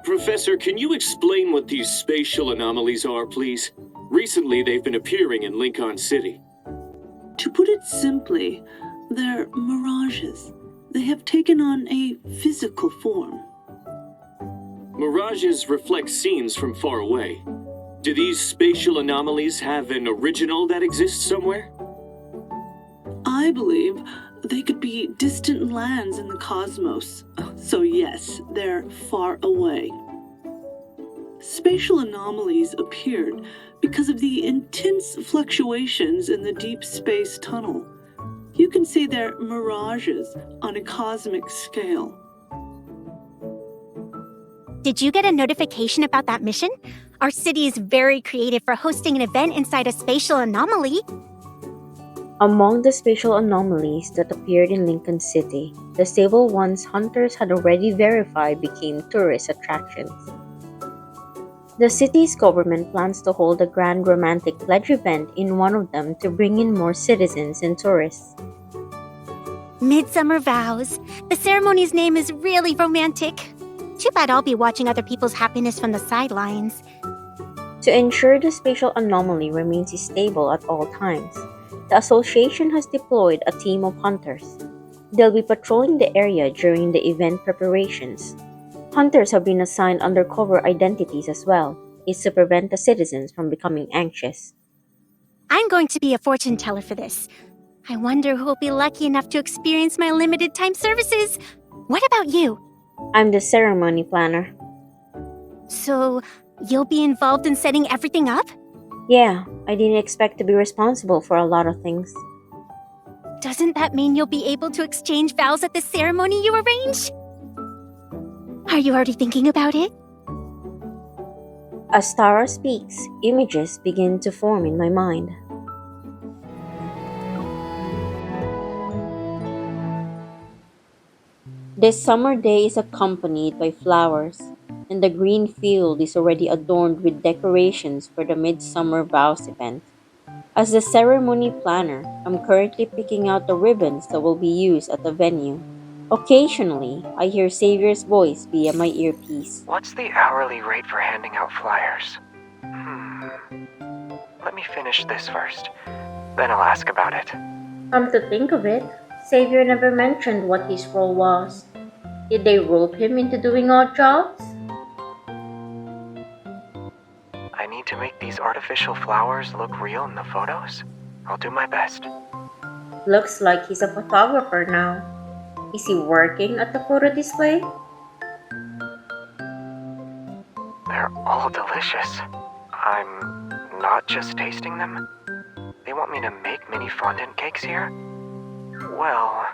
Professor, can you explain what these spatial anomalies are, please? Recently, they've been appearing in Lincoln City. To put it simply, they're mirages. They have taken on a physical form. Mirages reflect scenes from far away. Do these spatial anomalies have an original that exists somewhere? I believe they could be distant lands in the cosmos. So yes, they're far away. Spatial anomalies appeared because of the intense fluctuations in the deep space tunnel. You can say they're mirages on a cosmic scale. Did you get a notification about that mission? Our city is very creative for hosting an event inside a spatial anomaly. Among the spatial anomalies that appeared in Lincoln City, the stable ones hunters had already verified became tourist attractions. The city's government plans to hold a grand romantic pledge event in one of them to bring in more citizens and tourists. Midsummer Vows. The ceremony's name is really romantic. Too bad I'll be watching other people's happiness from the sidelines. To ensure the spatial anomaly remains stable at all times, the association has deployed a team of hunters. They'll be patrolling the area during the event preparations. Hunters have been assigned undercover identities as well. It's to prevent the citizens from becoming anxious. I'm going to be a fortune teller for this. I wonder who will be lucky enough to experience my limited time services. What about you? I'm the ceremony planner. So, you'll be involved in setting everything up? Yeah, I didn't expect to be responsible for a lot of things. Doesn't that mean you'll be able to exchange vows at the ceremony you arrange? Are you already thinking about it? As Tara speaks, images begin to form in my mind. This summer day is accompanied by flowers, and the green field is already adorned with decorations for the Midsummer Vows event. As the ceremony planner, I'm currently picking out the ribbons that will be used at the venue. Occasionally, I hear Xavier's voice via my earpiece. What's the hourly rate for handing out flyers? Let me finish this first. Then I'll ask about it. Come to think of it, Xavier never mentioned what his role was. Did they rope him into doing odd jobs? I need to make these artificial flowers look real in the photos. I'll do my best. Looks like he's a photographer now. Is he working at the photo display? They're all delicious. I'm not just tasting them. They want me to make mini fondant cakes here? Well...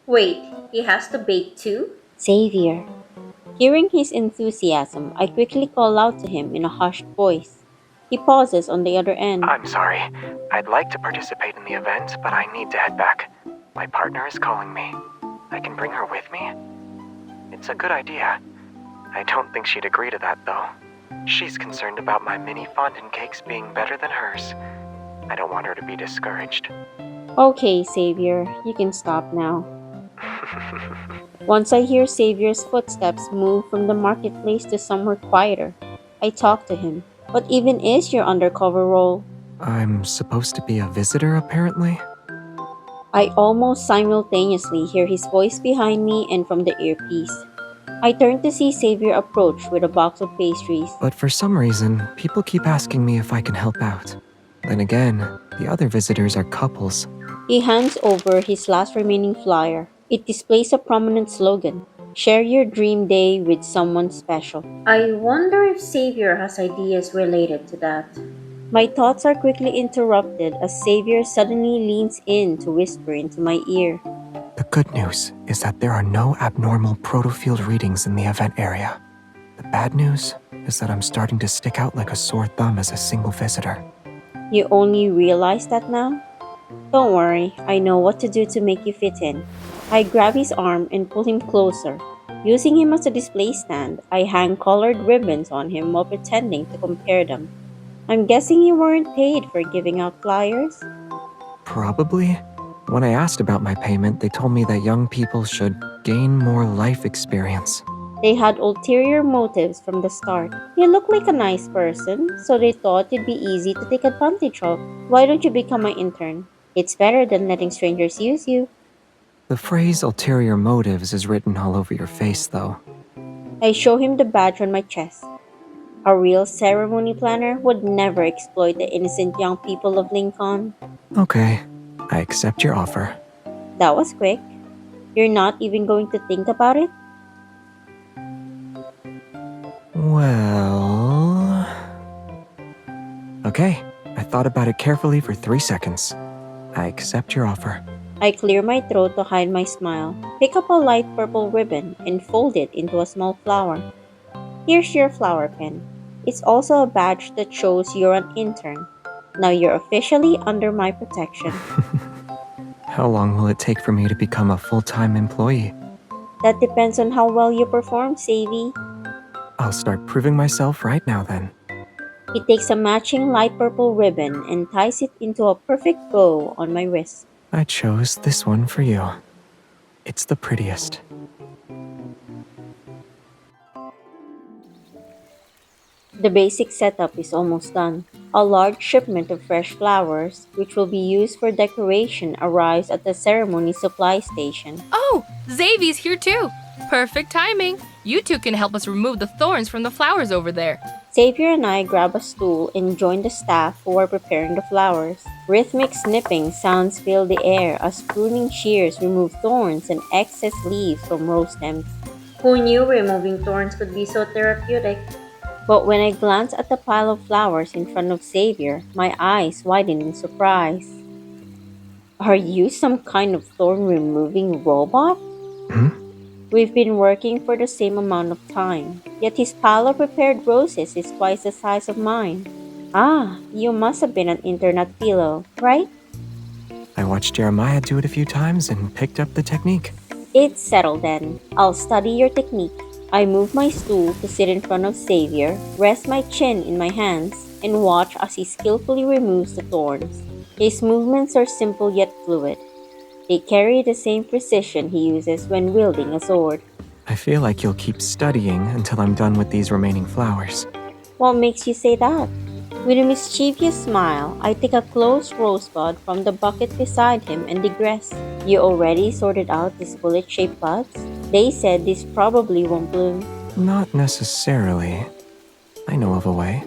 Wait, he has to bake too? Xavier. Hearing his enthusiasm, I quickly call out to him in a hushed voice. He pauses on the other end. I'm sorry. I'd like to participate in the event, but I need to head back. My partner is calling me. I can bring her with me? It's a good idea. I don't think she'd agree to that, though. She's concerned about my mini fondant cakes being better than hers. I don't want her to be discouraged. Okay, Xavier, you can stop now. Once I hear Xavier's footsteps move from the marketplace to somewhere quieter, I talk to him. What even is your undercover role? I'm supposed to be a visitor, apparently? I almost simultaneously hear his voice behind me and from the earpiece. I turn to see Xavier approach with a box of pastries. But for some reason, people keep asking me if I can help out. Then again, the other visitors are couples. He hands over his last remaining flyer. It displays a prominent slogan, "Share your dream day with someone special." I wonder if Xavier has ideas related to that. My thoughts are quickly interrupted as Xavier suddenly leans in to whisper into my ear. The good news is that there are no abnormal protofield readings in the event area. The bad news is that I'm starting to stick out like a sore thumb as a single visitor. You only realize that now? Don't worry, I know what to do to make you fit in. I grab his arm and pull him closer. Using him as a display stand, I hang colored ribbons on him while pretending to compare them. I'm guessing you weren't paid for giving out flyers? Probably. When I asked about my payment, they told me that young people should gain more life experience. They had ulterior motives from the start. You look like a nice person, so they thought you'd be easy to take advantage of. Why don't you become my intern? It's better than letting strangers use you. The phrase ulterior motives is written all over your face, though. I show him the badge on my chest. A real ceremony planner would never exploit the innocent young people of Lincoln. Okay, I accept your offer. That was quick. You're not even going to think about it? Well. Okay, I thought about it carefully for 3 seconds. I accept your offer. I clear my throat to hide my smile, pick up a light purple ribbon, and fold it into a small flower. Here's your flower pen. It's also a badge that shows you're an intern. Now you're officially under my protection. How long will it take for me to become a full-time employee? That depends on how well you perform, Xavier. I'll start proving myself right now then. He takes a matching light purple ribbon and ties it into a perfect bow on my wrist. I chose this one for you. It's the prettiest. The basic setup is almost done. A large shipment of fresh flowers, which will be used for decoration, arrives at the ceremony supply station. Oh, Xavier's here too. Perfect timing. You two can help us remove the thorns from the flowers over there. Xavier and I grab a stool and join the staff who are preparing the flowers. Rhythmic snipping sounds fill the air as pruning shears remove thorns and excess leaves from rose stems. Who knew removing thorns could be so therapeutic? But when I glance at the pile of flowers in front of Xavier, my eyes widen in surprise. Are you some kind of thorn removing robot? Hmm? We've been working for the same amount of time, yet his pile of prepared roses is twice the size of mine. Ah, you must have been an intern at Philo, right? I watched Jeremiah do it a few times and picked up the technique. It's settled then. I'll study your technique. I move my stool to sit in front of Xavier, rest my chin in my hands, and watch as he skillfully removes the thorns. His movements are simple yet fluid. They carry the same precision he uses when wielding a sword. I feel like you'll keep studying until I'm done with these remaining flowers. What makes you say that? With a mischievous smile, I take a closed rosebud from the bucket beside him and digress. You already sorted out these bullet-shaped buds? They said this probably won't bloom. Not necessarily. I know of a way.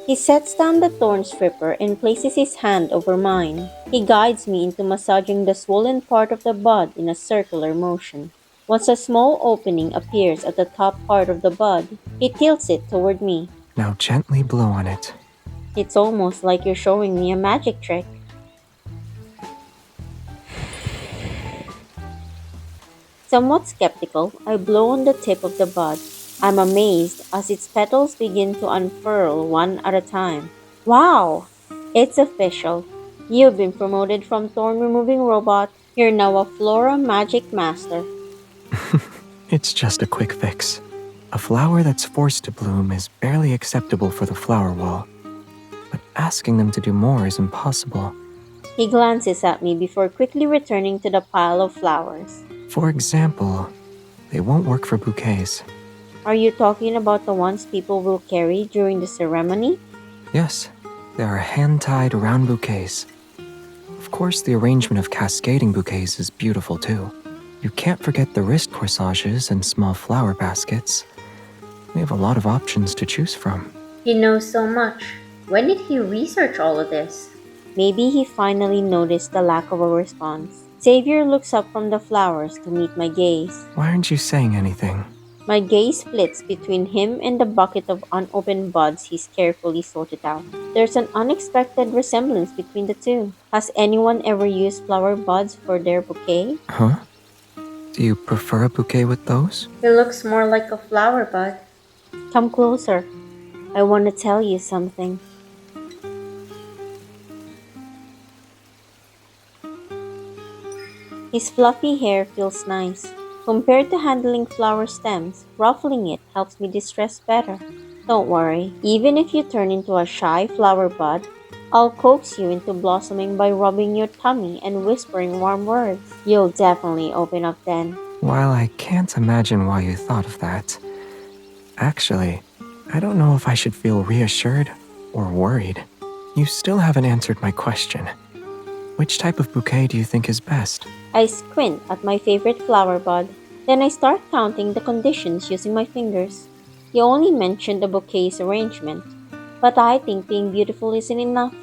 He sets down the thorn stripper and places his hand over mine. He guides me into massaging the swollen part of the bud in a circular motion. Once a small opening appears at the top part of the bud, he tilts it toward me. Now gently blow on it. It's almost like you're showing me a magic trick. Somewhat skeptical, I blow on the tip of the bud. I'm amazed as its petals begin to unfurl one at a time. Wow! It's official. You've been promoted from thorn removing robot. You're now a flora magic master. It's just a quick fix. A flower that's forced to bloom is barely acceptable for the flower wall. But asking them to do more is impossible. He glances at me before quickly returning to the pile of flowers. For example, they won't work for bouquets. Are you talking about the ones people will carry during the ceremony? Yes, there are hand-tied round bouquets. Of course, the arrangement of cascading bouquets is beautiful too. You can't forget the wrist corsages and small flower baskets. We have a lot of options to choose from. He knows so much. When did he research all of this? Maybe he finally noticed the lack of a response. Xavier looks up from the flowers to meet my gaze. Why aren't you saying anything? My gaze splits between him and the bucket of unopened buds he's carefully sorted out. There's an unexpected resemblance between the two. Has anyone ever used flower buds for their bouquet? Huh? Do you prefer a bouquet with those? It looks more like a flower bud. Come closer. I want to tell you something. His fluffy hair feels nice. Compared to handling flower stems, ruffling it helps me distress better. Don't worry, even if you turn into a shy flower bud, I'll coax you into blossoming by rubbing your tummy and whispering warm words. You'll definitely open up then. While I can't imagine why you thought of that, actually, I don't know if I should feel reassured or worried. You still haven't answered my question. Which type of bouquet do you think is best? I squint at my favorite flower bud. Then I start counting the conditions using my fingers. You only mentioned the bouquet's arrangement, but I think being beautiful isn't enough.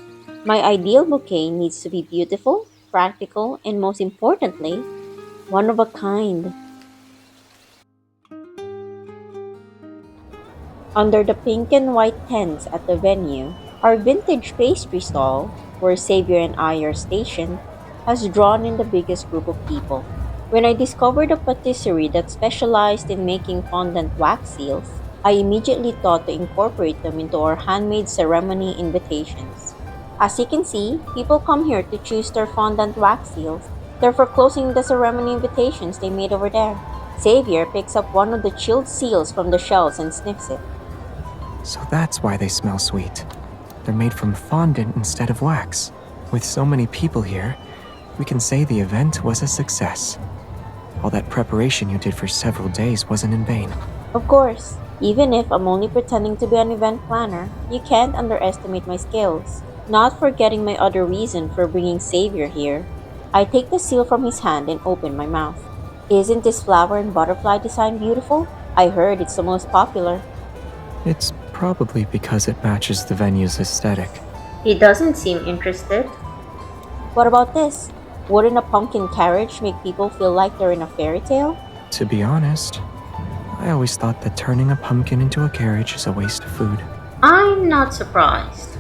My ideal bouquet needs to be beautiful, practical, and most importantly, one of a kind. Under the pink and white tents at the venue, our vintage pastry stall, where Xavier and I are stationed, has drawn in the biggest group of people. When I discovered a patisserie that specialized in making fondant wax seals, I immediately thought to incorporate them into our handmade ceremony invitations. As you can see, people come here to choose their fondant wax seals. They're for closing the ceremony invitations they made over there. Xavier picks up one of the chilled seals from the shelves and sniffs it. So that's why they smell sweet. They're made from fondant instead of wax. With so many people here, we can say the event was a success. All that preparation you did for several days wasn't in vain. Of course, even if I'm only pretending to be an event planner, you can't underestimate my skills. Not forgetting my other reason for bringing Xavier here. I take the seal from his hand and open my mouth. Isn't this flower and butterfly design beautiful? I heard it's the most popular. It's probably because it matches the venue's aesthetic. He doesn't seem interested. What about this? Wouldn't a pumpkin carriage make people feel like they're in a fairy tale? To be honest, I always thought that turning a pumpkin into a carriage is a waste of food. I'm not surprised.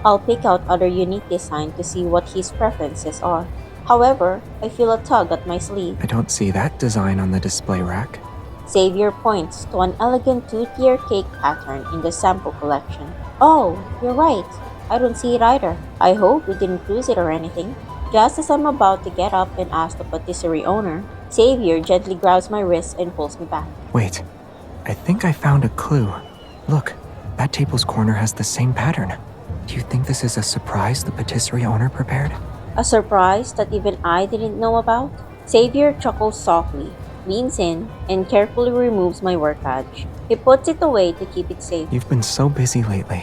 I'll pick out other unique design to see what his preferences are. However, I feel a tug at my sleeve. I don't see that design on the display rack. Xavier points to an elegant two-tier cake pattern in the sample collection. Oh, you're right. I don't see it either. I hope we didn't lose it or anything. Just as I'm about to get up and ask the patisserie owner, Xavier gently grabs my wrist and pulls me back. Wait, I think I found a clue. Look, that table's corner has the same pattern. Do you think this is a surprise the patisserie owner prepared? A surprise that even I didn't know about? Xavier chuckles softly, leans in, and carefully removes my work badge. He puts it away to keep it safe. You've been so busy lately.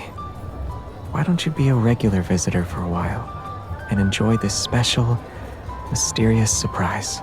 Why don't you be a regular visitor for a while and enjoy this special, mysterious surprise?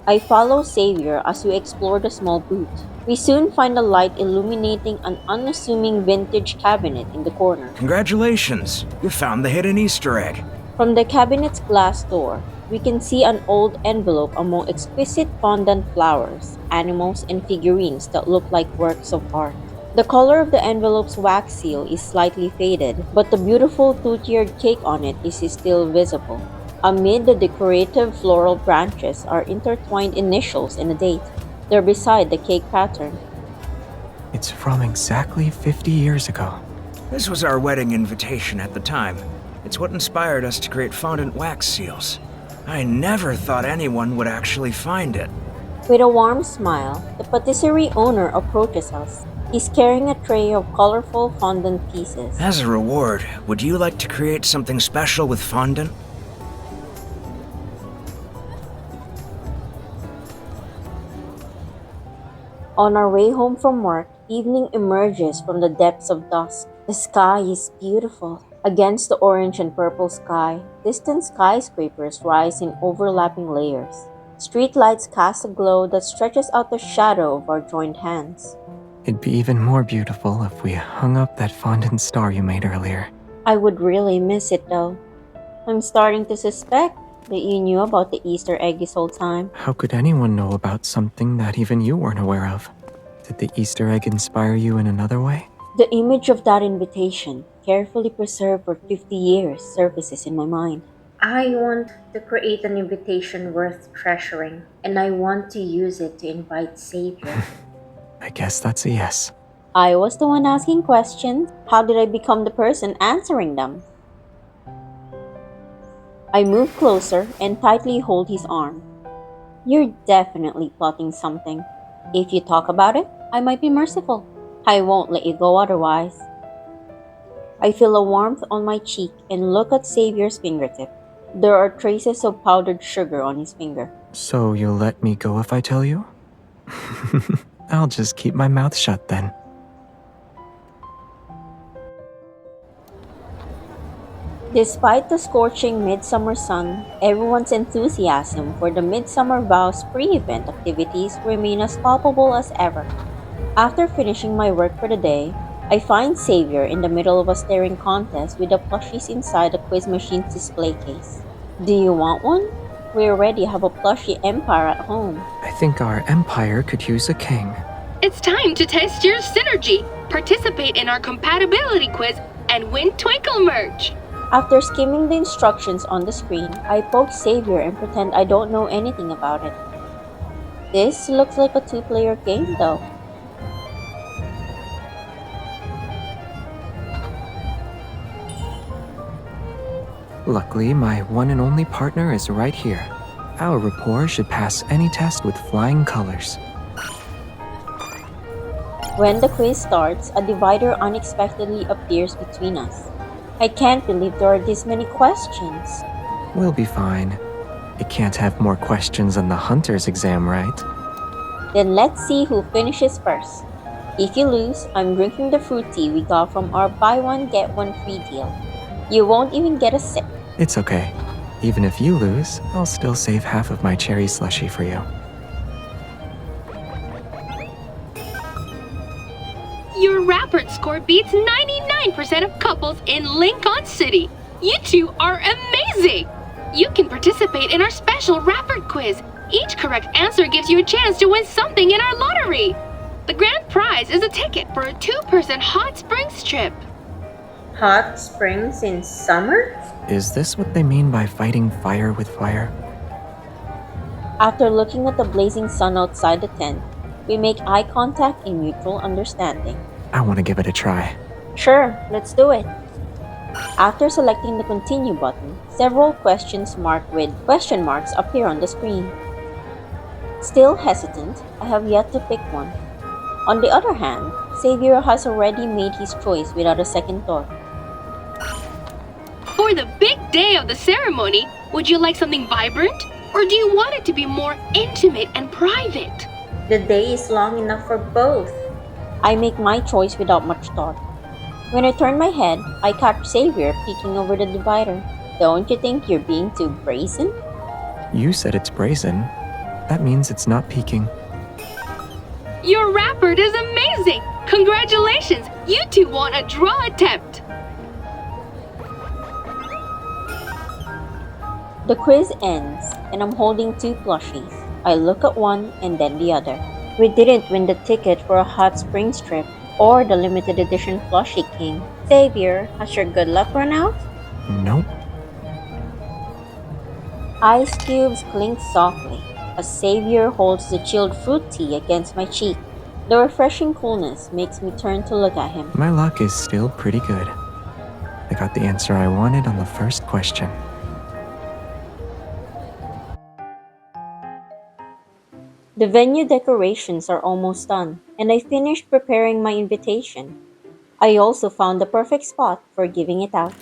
I follow Xavier as we explore the small booth. We soon find a light illuminating an unassuming vintage cabinet in the corner. Congratulations! You found the hidden Easter egg. From the cabinet's glass door, we can see an old envelope among exquisite fondant flowers, animals, and figurines that look like works of art. The color of the envelope's wax seal is slightly faded, but the beautiful two-tiered cake on it is still visible. Amid the decorative floral branches are intertwined initials and a date. They're beside the cake pattern. It's from exactly 50 years ago. This was our wedding invitation at the time. It's what inspired us to create fondant wax seals. I never thought anyone would actually find it. With a warm smile, the patisserie owner approaches us. He's carrying a tray of colorful fondant pieces. As a reward, would you like to create something special with fondant? On our way home from work, evening emerges from the depths of dusk. The sky is beautiful. Against the orange and purple sky, distant skyscrapers rise in overlapping layers. Streetlights cast a glow that stretches out the shadow of our joined hands. It'd be even more beautiful if we hung up that fondant star you made earlier. I would really miss it though. I'm starting to suspect that you knew about the Easter egg this whole time. How could anyone know about something that even you weren't aware of? Did the Easter egg inspire you in another way? The image of that invitation, carefully preserved for 50 years, surfaces in my mind. I want to create an invitation worth treasuring, and I want to use it to invite Xavier. I guess that's a yes. I was the one asking questions. How did I become the person answering them? I move closer and tightly hold his arm. You're definitely plotting something. If you talk about it, I might be merciful. I won't let you go otherwise. I feel a warmth on my cheek and look at Xavier's fingertip. There are traces of powdered sugar on his finger. So you'll let me go if I tell you? I'll just keep my mouth shut then. Despite the scorching midsummer sun, everyone's enthusiasm for the Midsummer Vows pre-event activities remain as palpable as ever. After finishing my work for the day, I find Xavier in the middle of a staring contest with the plushies inside the quiz machine's display case. Do you want one? We already have a plushie empire at home. I think our empire could use a king. It's time to test your synergy. Participate in our compatibility quiz and win Twinkle merch. After skimming the instructions on the screen, I poke Xavier and pretend I don't know anything about it. This looks like a two-player game though. Luckily, my one and only partner is right here. Our rapport should pass any test with flying colors. When the quiz starts, a divider unexpectedly appears between us. I can't believe there are this many questions. We'll be fine. It can't have more questions than the hunter's exam, right? Then let's see who finishes first. If you lose, I'm drinking the fruit tea we got from our buy one get one free deal. You won't even get a sip. It's okay. Even if you lose, I'll still save half of my cherry slushie for you. Your Rappert score beats 99% of couples in Lincoln City. You two are amazing! You can participate in our special Rappert quiz. Each correct answer gives you a chance to win something in our lottery. The grand prize is a ticket for a two-person hot springs trip. Hot springs in summer? Is this what they mean by fighting fire with fire? After looking at the blazing sun outside the tent, we make eye contact in mutual understanding. I want to give it a try. Sure, let's do it. After selecting the continue button, several questions marked with question marks appear on the screen. Still hesitant, I have yet to pick one. On the other hand, Xavier has already made his choice without a second thought. For the big day of the ceremony, would you like something vibrant? Or do you want it to be more intimate and private? The day is long enough for both. I make my choice without much thought. When I turn my head, I catch Xavier peeking over the divider. Don't you think you're being too brazen? You said it's brazen. That means it's not peeking. Your Rappert is amazing! Congratulations! You two won a draw attempt! The quiz ends, and I'm holding two plushies. I look at one and then the other. We didn't win the ticket for a hot springs trip or the limited edition plushie king. Xavier, has your good luck run out? Nope. Ice cubes clink softly as Xavier holds the chilled fruit tea against my cheek. The refreshing coolness makes me turn to look at him. My luck is still pretty good. I got the answer I wanted on the first question. The venue decorations are almost done, and I finished preparing my invitation. I also found the perfect spot for giving it out.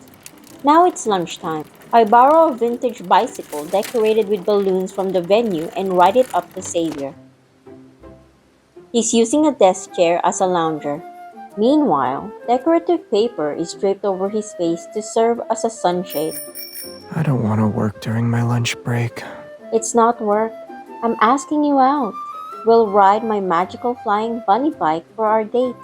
Now it's lunchtime. I borrow a vintage bicycle decorated with balloons from the venue and ride it up to Xavier. He's using a desk chair as a lounger. Meanwhile, decorative paper is draped over his face to serve as a sunshade. I don't want to work during my lunch break. It's not work. I'm asking you out. We'll ride my magical flying bunny bike for our date.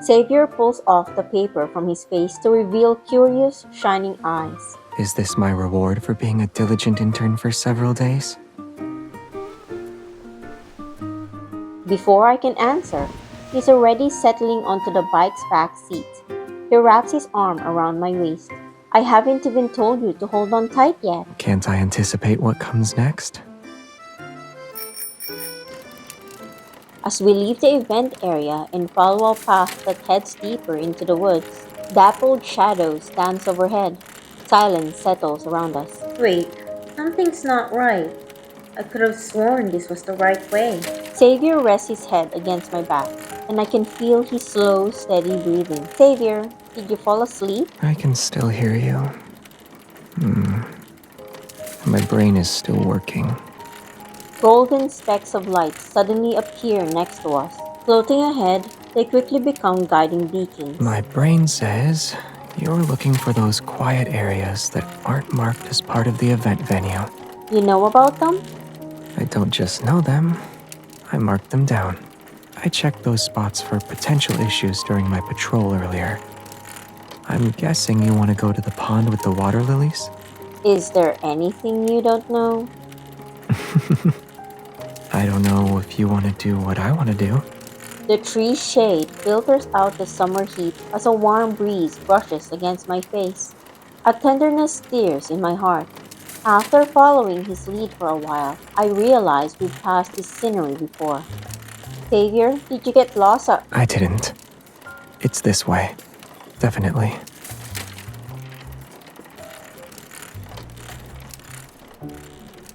Xavier pulls off the paper from his face to reveal curious, shining eyes. Is this my reward for being a diligent intern for several days? Before I can answer, he's already settling onto the bike's back seat. He wraps his arm around my waist. I haven't even told you to hold on tight yet. Can't I anticipate what comes next? As we leave the event area and follow a path that heads deeper into the woods, dappled shadows dance overhead. Silence settles around us. Wait, something's not right. I could have sworn this was the right way. Xavier rests his head against my back, and I can feel his slow, steady breathing. Xavier, Did you fall asleep? I can still hear you. My brain is still working. Golden specks of light suddenly appear next to us. Floating ahead, they quickly become guiding beacons. My brain says you're looking for those quiet areas that aren't marked as part of the event venue. You know about them? I don't just know them, I marked them down. I checked those spots for potential issues during my patrol earlier. I'm guessing you want to go to the pond with the water lilies? Is there anything you don't know? I don't know if you want to do what I want to do. The tree's shade filters out the summer heat as a warm breeze brushes against my face. A tenderness stirs in my heart. After following his lead for a while, I realized we'd passed this scenery before. Xavier, did you get lost? I didn't. It's this way. Definitely.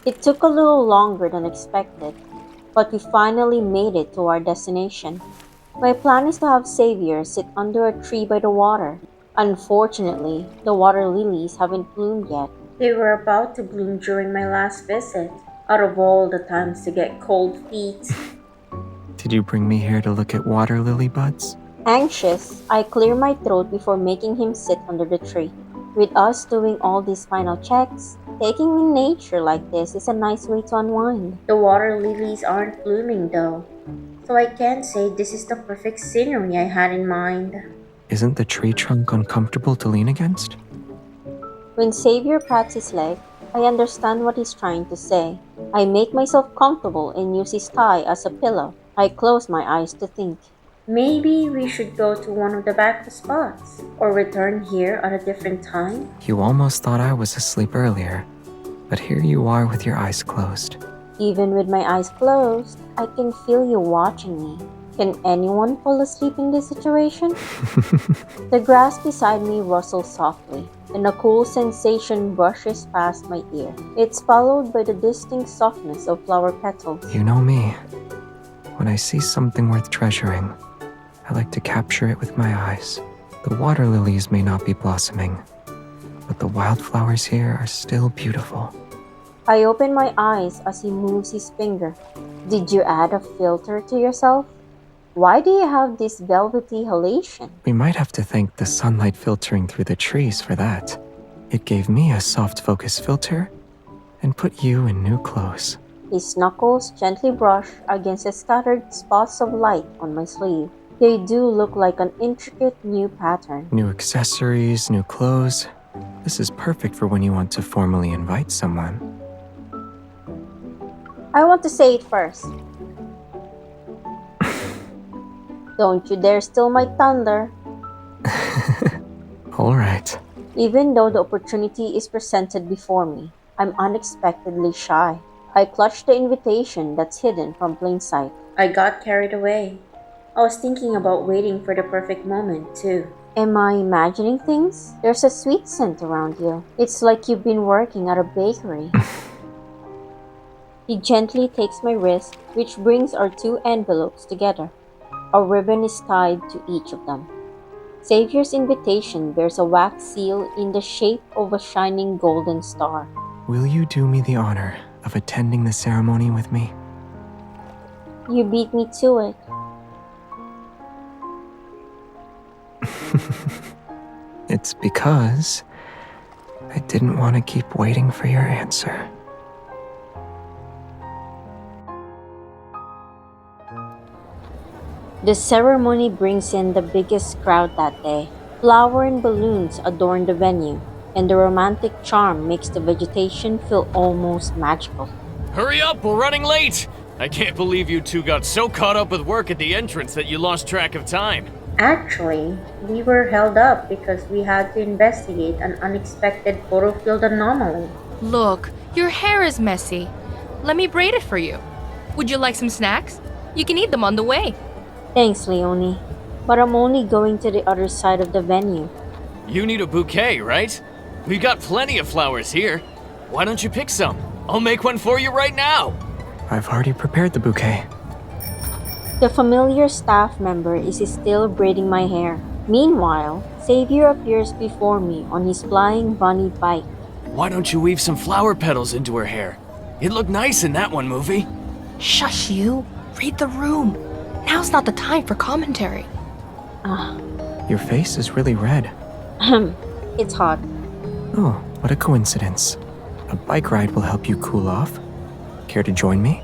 It took a little longer than expected, but we finally made it to our destination. My plan is to have Xavier sit under a tree by the water. Unfortunately, the water lilies haven't bloomed yet. They were about to bloom during my last visit, out of all the times to get cold feet. Did you bring me here to look at water lily buds? Anxious, I clear my throat before making him sit under the tree. With us doing all these final checks, taking in nature like this is a nice way to unwind. The water lilies aren't blooming though, so I can't say this is the perfect scenery I had in mind. Isn't the tree trunk uncomfortable to lean against? When Xavier pats his leg, I understand what he's trying to say. I make myself comfortable and use his thigh as a pillow. I close my eyes to think. Maybe we should go to one of the back spots, or return here at a different time. You almost thought I was asleep earlier, but here you are with your eyes closed. Even with my eyes closed, I can feel you watching me. Can anyone fall asleep in this situation? The grass beside me rustles softly, and a cool sensation brushes past my ear. It's followed by the distinct softness of flower petals. You know me. When I see something worth treasuring, I like to capture it with my eyes. The water lilies may not be blossoming, but the wildflowers here are still beautiful. I open my eyes as he moves his finger. Did you add a filter to yourself? Why do you have this velvety halation? We might have to thank the sunlight filtering through the trees for that. It gave me a soft focus filter and put you in new clothes. His knuckles gently brush against the scattered spots of light on my sleeve. They do look like an intricate new pattern. New accessories, new clothes. This is perfect for when you want to formally invite someone. I want to say it first. Don't you dare steal my thunder. All right. Even though the opportunity is presented before me, I'm unexpectedly shy. I clutch the invitation that's hidden from plain sight. I got carried away. I was thinking about waiting for the perfect moment, too. Am I imagining things? There's a sweet scent around you. It's like you've been working at a bakery. He gently takes my wrist, which brings our two envelopes together. A ribbon is tied to each of them. Xavier's invitation bears a wax seal in the shape of a shining golden star. Will you do me the honor of attending the ceremony with me? You beat me to it. It's because I didn't want to keep waiting for your answer. The ceremony brings in the biggest crowd that day. Flower and balloons adorn the venue, and the romantic charm makes the vegetation feel almost magical. Hurry up, we're running late! I can't believe you two got so caught up with work at the entrance that you lost track of time. Actually, we were held up because we had to investigate an unexpected photo field anomaly. Look, your hair is messy. Let me braid it for you. Would you like some snacks? You can eat them on the way. Thanks, Leonie, but I'm only going to the other side of the venue. You need a bouquet, right? We've got plenty of flowers here. Why don't you pick some? I'll make one for you right now. I've already prepared the bouquet. The familiar staff member is still braiding my hair. Meanwhile, Xavier appears before me on his flying bunny bike. Why don't you weave some flower petals into her hair? It looked nice in that one movie. Shush you. Read the room. Now's not the time for commentary. Ah, Your face is really red. it's hot. Oh, what a coincidence. A bike ride will help you cool off. Care to join me?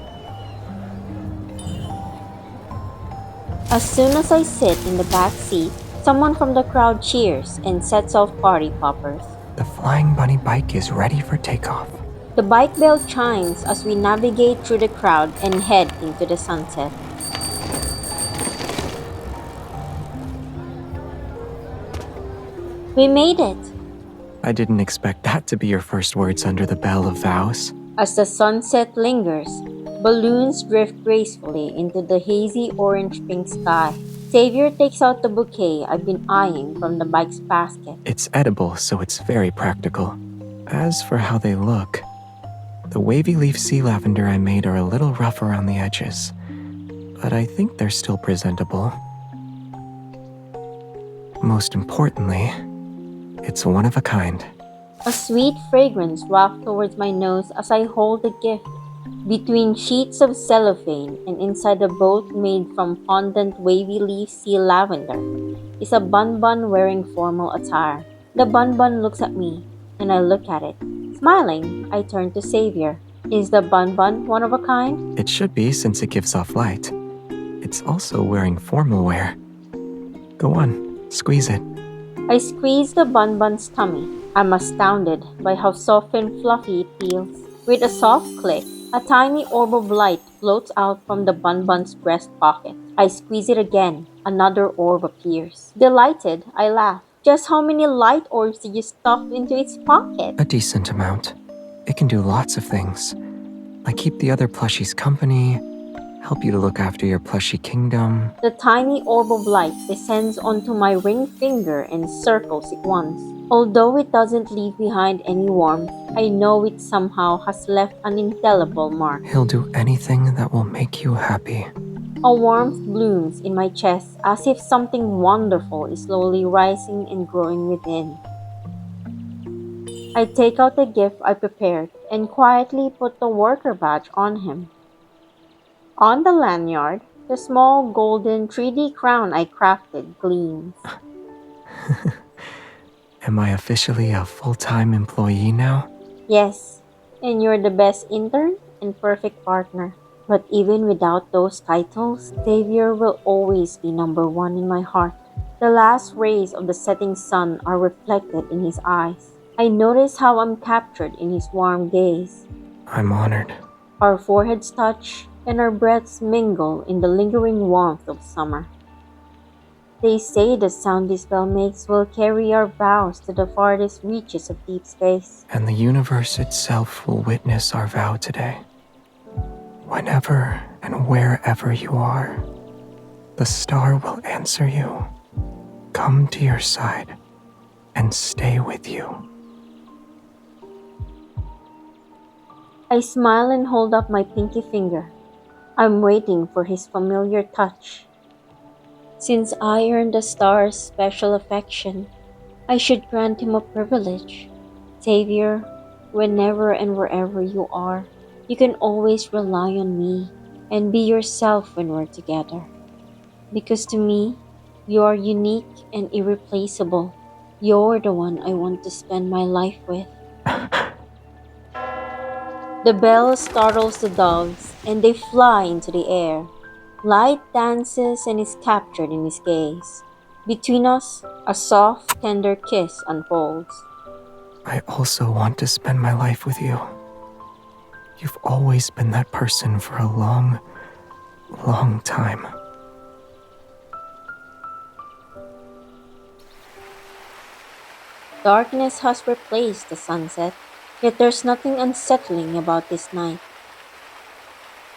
As soon as I sit in the back seat, someone from the crowd cheers and sets off party poppers. The flying bunny bike is ready for takeoff. The bike bell chimes as we navigate through the crowd and head into the sunset. We made it! I didn't expect that to be your first words under the bell of Vows. As the sunset lingers, balloons drift gracefully into the hazy orange-pink sky. Xavier takes out the bouquet I've been eyeing from the bike's basket. It's edible, so it's very practical. As for how they look, the wavy leaf sea lavender I made are a little rough around the edges, but I think they're still presentable. Most importantly, it's one of a kind. A sweet fragrance wafts towards my nose as I hold the gift. Between sheets of cellophane and inside a boat made from fondant wavy leaf sea lavender is a Bunbun wearing formal attire. The Bunbun looks at me, and I look at it. Smiling, I turn to Xavier. Is the Bunbun one of a kind? It should be since it gives off light. It's also wearing formal wear. Go on, squeeze it. I squeeze the Bunbun's tummy. I'm astounded by how soft and fluffy it feels. With a soft click, a tiny orb of light floats out from the Bunbun's breast pocket. I squeeze it again. Another orb appears. Delighted, I laugh. Just how many light orbs did you stuff into its pocket? A decent amount. It can do lots of things, like keep the other plushies company, help you to look after your plushie kingdom. The tiny orb of light descends onto my ring finger and circles it once. Although it doesn't leave behind any warmth, I know it somehow has left an indelible mark. He'll do anything that will make you happy. A warmth blooms in my chest as if something wonderful is slowly rising and growing within. I take out the gift I prepared and quietly put the worker badge on him. On the lanyard, the small golden 3D crown I crafted gleams. Am I officially a full-time employee now? Yes, and you're the best intern and perfect partner. But even without those titles, Xavier will always be number one in my heart. The last rays of the setting sun are reflected in his eyes. I notice how I'm captured in his warm gaze. I'm honored. Our foreheads touch, and our breaths mingle in the lingering warmth of summer. They say the sound this bell makes will carry our vows to the farthest reaches of deep space. And the universe itself will witness our vow today. Whenever and wherever you are, the star will answer you, come to your side, and stay with you. I smile and hold up my pinky finger. I'm waiting for his familiar touch. Since I earned the star's special affection, I should grant him a privilege. Xavier, whenever and wherever you are, you can always rely on me and be yourself when we're together. Because to me, you are unique and irreplaceable. You're the one I want to spend my life with. The bell startles the doves, and they fly into the air. Light dances and is captured in his gaze. Between us, a soft, tender kiss unfolds. I also want to spend my life with you. You've always been that person for a long, long time. Darkness has replaced the sunset, yet there's nothing unsettling about this night.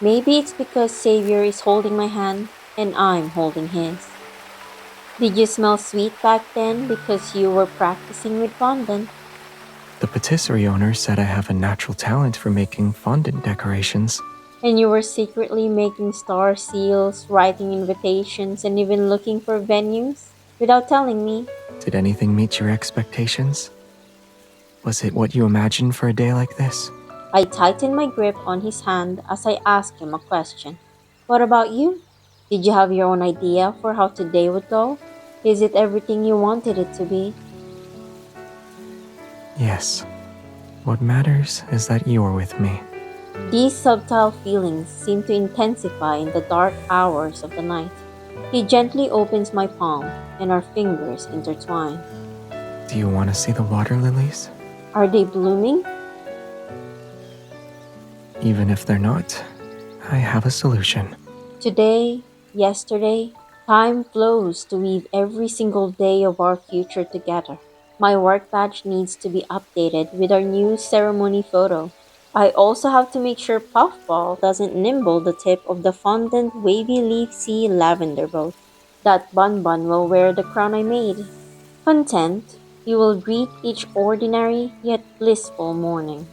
Maybe it's because Xavier is holding my hand and I'm holding his. Did you smell sweet back then because you were practicing with fondant? The patisserie owner said I have a natural talent for making fondant decorations. And you were secretly making star seals, writing invitations, and even looking for venues? without telling me. Did anything meet your expectations? Was it what you imagined for a day like this? I tightened my grip on his hand as I asked him a question. What about you? Did you have your own idea for how today would go? Is it everything you wanted it to be? Yes. What matters is that you're with me. These subtle feelings seem to intensify in the dark hours of the night. He gently opens my palm, and our fingers intertwine. Do you want to see the water lilies? Are they blooming? Even if they're not, I have a solution. Today, yesterday, time flows to weave every single day of our future together. My work badge needs to be updated with our new ceremony photo. I also have to make sure Puffball doesn't nimble the tip of the fondant wavy leaf sea lavender boat. That Bunbun will wear the crown I made. Content, he will greet each ordinary yet blissful morning.